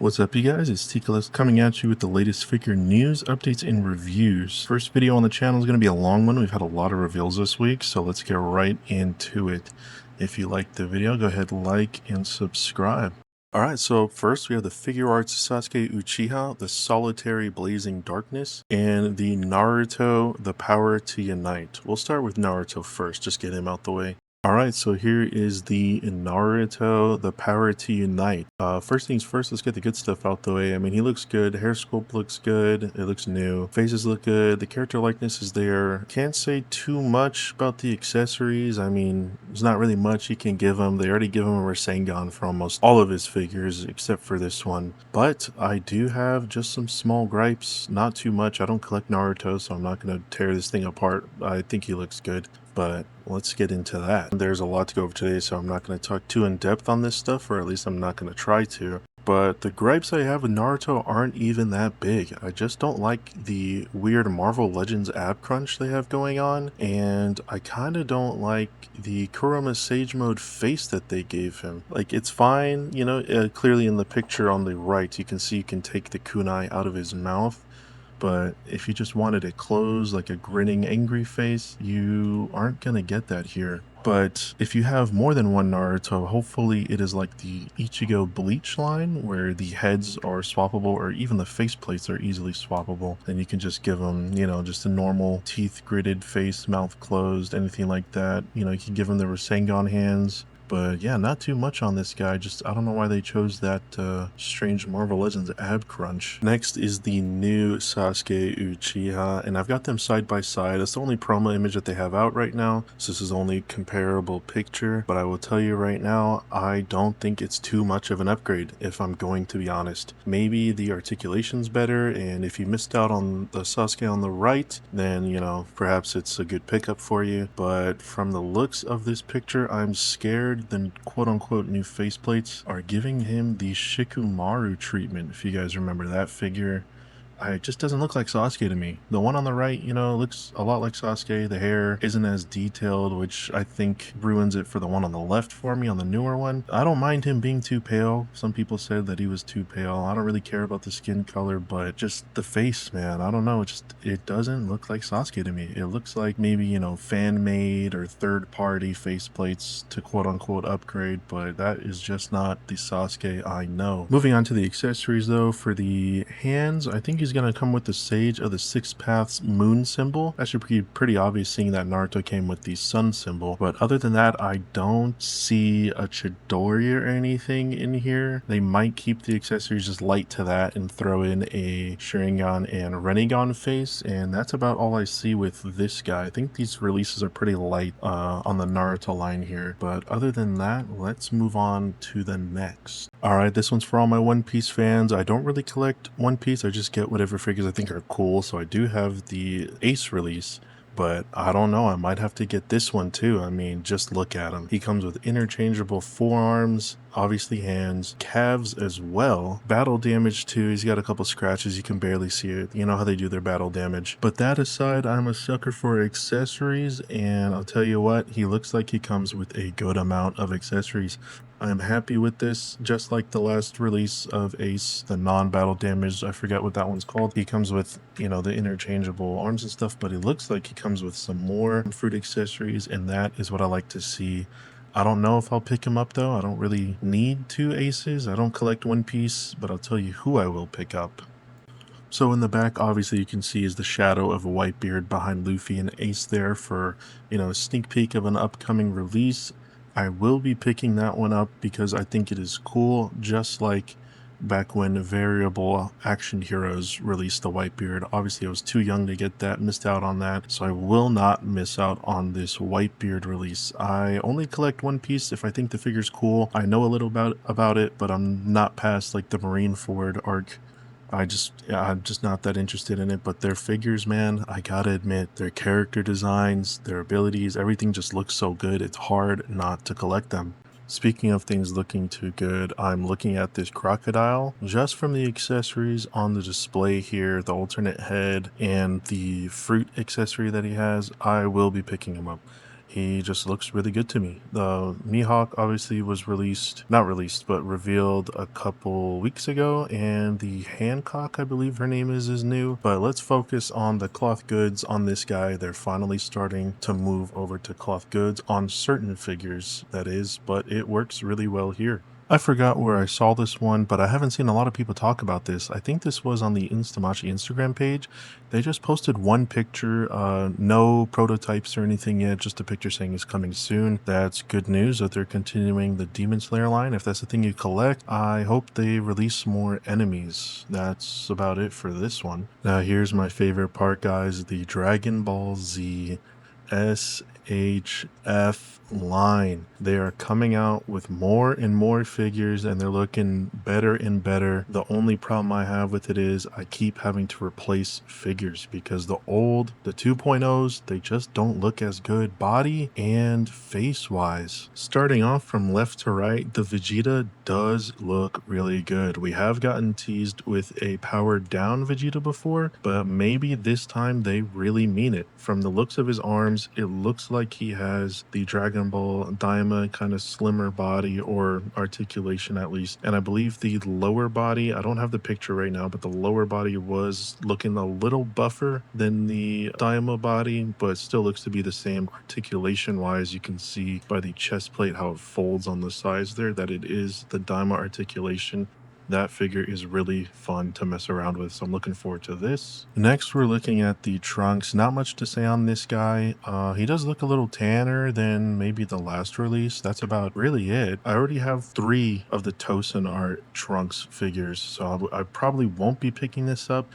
What's up, you guys? It's Tikalis coming at you with the latest figure news, updates, and reviews. First video on the channel is going to be a long one. We've had a lot of reveals this week, so let's get right into it. If you liked the video, go ahead, like, and subscribe. Alright, so first we have the Figure Arts Sasuke Uchiha, the Solitary Blazing Darkness, and the Naruto, the Power to Unite. We'll start with Naruto first, just get him out the way. Alright, so here is the Naruto, the Power to Unite. First things first, let's get the good stuff out the way. I mean, he looks good, hair sculpt looks good, it looks new, faces look good, the character likeness is there. Can't say too much about the accessories. I mean, there's not really much you can give him. They already give him a Rasengan for almost all of his figures, except for this one. But I do have just some small gripes, not too much. I don't collect Naruto, so I'm not going to tear this thing apart. I think he looks good. But let's get into that. There's a lot to go over today, so I'm not going to talk too in depth on this stuff, or at least I'm not going to try to. But the gripes I have with Naruto aren't even that big. I just don't like the weird Marvel Legends ab crunch they have going on, and I kind of don't like the Kurama Sage Mode face that they gave him. Like, it's fine, you know, clearly in the picture on the right, you can see you can take the kunai out of his mouth. But if you just wanted it closed, like a grinning, angry face, you aren't gonna get that here. But if you have more than one Naruto, hopefully it is like the Ichigo Bleach line, where the heads are swappable, or even the face plates are easily swappable. Then you can just give them, you know, just a normal teeth gritted face, mouth closed, anything like that. You know, you can give them the Rasengan hands. But yeah, not too much on this guy. Just, I don't know why they chose that strange Marvel Legends ab crunch. Next is the new Sasuke Uchiha, and I've got them side by side. It's the only promo image that they have out right now, so this is the only comparable picture. But I will tell you right now, I don't think it's too much of an upgrade, if I'm going to be honest. Maybe the articulation's better, and if you missed out on the Sasuke on the right, then, you know, perhaps it's a good pickup for you. But from the looks of this picture, I'm scared the quote-unquote new faceplates are giving him the Shikamaru treatment. If you guys remember that figure, it just doesn't look like Sasuke to me. The one on the right, you know, looks a lot like Sasuke. The hair isn't as detailed, which I think ruins it for the one on the left for me on the newer one. I don't mind him being too pale. Some people said that he was too pale. I don't really care about the skin color, but just the face, man. I don't know. It doesn't look like Sasuke to me. It looks like maybe, you know, fan-made or third-party faceplates to quote-unquote upgrade, but that is just not the Sasuke I know. Moving on to the accessories, though, for the hands, I think he's going to come with the Sage of the Six Paths moon symbol. That should be pretty obvious seeing that Naruto came with the sun symbol. But other than that, I don't see a Chidori or anything in here. They might keep the accessories just light to that and throw in a Sharingan and Rinnegan face. And that's about all I see with this guy. I think these releases are pretty light on the Naruto line here. But other than that, let's move on to the next. Alright, this one's for all my One Piece fans. I don't really collect One Piece. I just get whatever figures I think are cool. So I do have the Ace release, but I don't know. I might have to get this one too. I mean, just look at him. He comes with interchangeable forearms, obviously hands, calves as well. Battle damage too. He's got a couple scratches. You can barely see it. You know how they do their battle damage. But that aside, I'm a sucker for accessories, and I'll tell you what, he looks like he comes with a good amount of accessories. I'm happy with this, just like the last release of Ace, the non-battle damage. I forget what that one's called. He comes with, you know, the interchangeable arms and stuff, but it looks like he comes with some more fruit accessories, and that is what I like to see. I don't know if I'll pick him up though. I don't really need two Aces. I don't collect One Piece, but I'll tell you who I will pick up. So in the back, obviously you can see is the shadow of a Whitebeard behind Luffy and Ace there for, you know, a sneak peek of an upcoming release. I will be picking that one up because I think it is cool, just like back when Variable Action Heroes released the Whitebeard. Obviously I was too young to get that, missed out on that, so I will not miss out on this Whitebeard release. I only collect One Piece if I think the figure's cool. I know a little about it, but I'm not past like the Marineford arc. I'm just not that interested in it, but their figures, man, I gotta admit, their character designs, their abilities, everything just looks so good, it's hard not to collect them. Speaking of things looking too good, I'm looking at this crocodile. Just from the accessories on the display here, the alternate head and the fruit accessory that he has, I will be picking him up. He just looks really good to me. The Mihawk obviously was not released, but revealed a couple weeks ago, and the Hancock, I believe her name is new. But let's focus on the cloth goods on this guy. They're finally starting to move over to cloth goods on certain figures, that is, but it works really well here. I forgot where I saw this one, but I haven't seen a lot of people talk about this. I think this was on the Instamachi Instagram page. They just posted one picture, no prototypes or anything yet, just a picture saying it's coming soon. That's good news that they're continuing the Demon Slayer line. If that's the thing you collect, I hope they release more enemies. That's about it for this one. Now here's my favorite part, guys, the Dragon Ball Z SHF line. They are coming out with more and more figures, and they're looking better and better. The only problem I have with it is I keep having to replace figures because the 2.0s, they just don't look as good body and face wise. Starting off from left to right, the Vegeta does look really good. We have gotten teased with a powered down Vegeta before, but maybe this time they really mean it. From the looks of his arms, it looks like he has the Dragon Ball Daima kind of slimmer body, or articulation at least. And I believe the lower body, I don't have the picture right now, but the lower body was looking a little buffer than the Daima body, but still looks to be the same articulation wise. You can see by the chest plate how it folds on the sides there that it is the Daima articulation. That figure is really fun to mess around with, so I'm looking forward to this. Next, we're looking at the Trunks. Not much to say on this guy. He does look a little tanner than maybe the last release. That's about really it. I already have 3 of the Tosen Art Trunks figures, so I probably won't be picking this up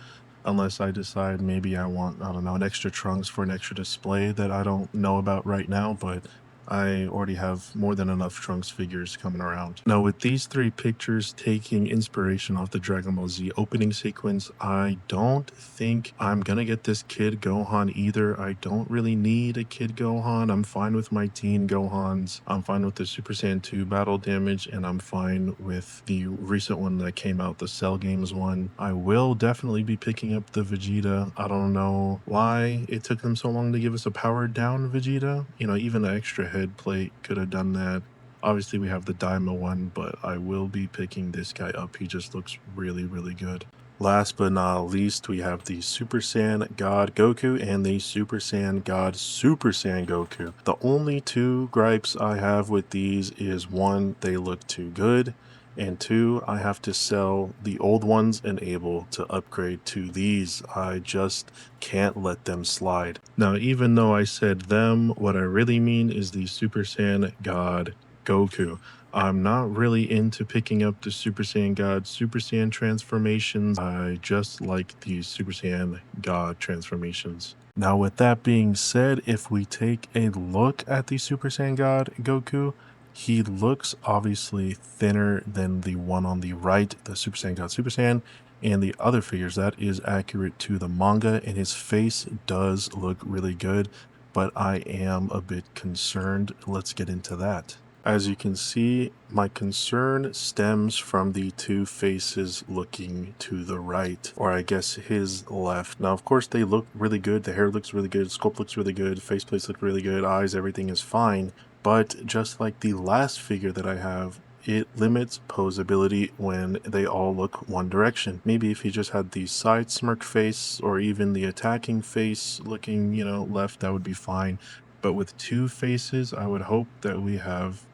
unless I decide maybe I want, I don't know, an extra Trunks for an extra display that I don't know about right now, but I already have more than enough Trunks figures coming around. Now, with these 3 pictures taking inspiration off the Dragon Ball Z opening sequence, I don't think I'm gonna get this Kid Gohan either. I don't really need a Kid Gohan. I'm fine with my teen Gohans. I'm fine with the Super Saiyan 2 battle damage, and I'm fine with the recent one that came out, the Cell Games one. I will definitely be picking up the Vegeta. I don't know why it took them so long to give us a powered down Vegeta. You know, even an extra head plate could have done that. Obviously, we have the Daima one, but I will be picking this guy up. He just looks really, really good. Last but not least, we have the Super Saiyan God Goku and the Super Saiyan God Super Saiyan Goku. The only 2 gripes I have with these is 1, they look too good, and 2, I have to sell the old ones and able to upgrade to these. I just can't let them slide. Now, even though I said them, what I really mean is the Super Saiyan God Goku. I'm not really into picking up the Super Saiyan God Super Saiyan transformations. I just like the Super Saiyan God transformations. Now, with that being said, if we take a look at the Super Saiyan God Goku, he looks obviously thinner than the one on the right, the Super Saiyan God Super Saiyan, and the other figures. That is accurate to the manga, and his face does look really good, but I am a bit concerned. Let's get into that. As you can see, my concern stems from the 2 faces looking to the right, or I guess his left. Now, of course, they look really good. The hair looks really good. Sculpt looks really good. Faceplates look really good. Eyes, everything is fine. But just like the last figure that I have, it limits posability when they all look one direction. Maybe if he just had the side smirk face or even the attacking face looking, left, that would be fine. But with 2 faces, I would hope that we have,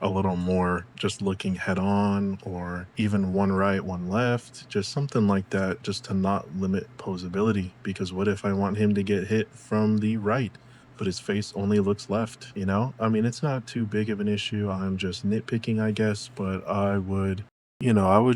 a little more just looking head on, or even one right, one left, just something like that, just to not limit posability. Because what if I want him to get hit from the right, but his face only looks left, I mean, it's not too big of an issue. I'm just nitpicking, I guess, but I would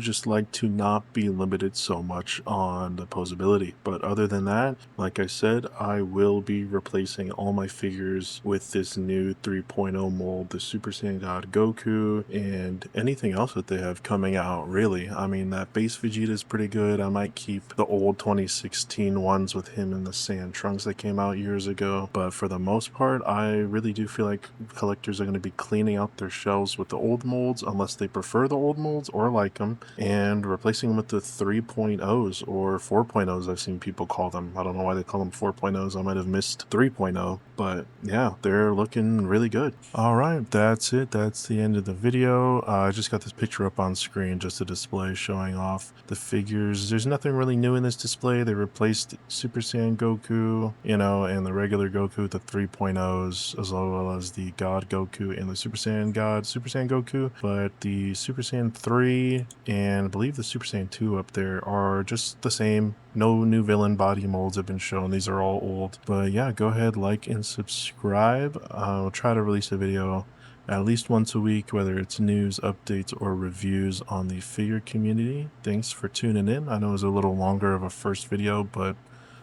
just like to not be limited so much on the posability. But other than that, like I said, I will be replacing all my figures with this new 3.0 mold, the Super Saiyan God Goku, and anything else that they have coming out, really. I mean, that base Vegeta is pretty good. I might keep the old 2016 ones with him in the Saiyan Trunks that came out years ago. But for the most part, I really do feel like collectors are going to be cleaning out their shelves with the old molds, unless they prefer the old molds, or like them, and replacing them with the 3.0s or 4.0s. I've seen people call them. I don't know why they call them 4.0s. I might have missed 3.0, but yeah, they're looking really good. All right, that's it. That's the end of the video. I just got this picture up on screen, just a display showing off the figures. There's nothing really new in this display. They replaced Super Saiyan Goku, you know, and the regular Goku with the 3.0s, as well as the God Goku and the Super Saiyan God Super Saiyan Goku. But the Super Saiyan 3 and I believe the Super Saiyan 2 up there are just the same. No new villain body molds have been shown. These are all old. But yeah, go ahead, like and subscribe. I'll try to release a video at least once a week, whether it's news, updates, or reviews on the figure community. Thanks for tuning in. I know it was a little longer of a first video, but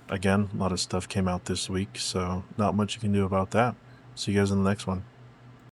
again, a lot of stuff came out this week, so not much you can do about that. See you guys in the next one.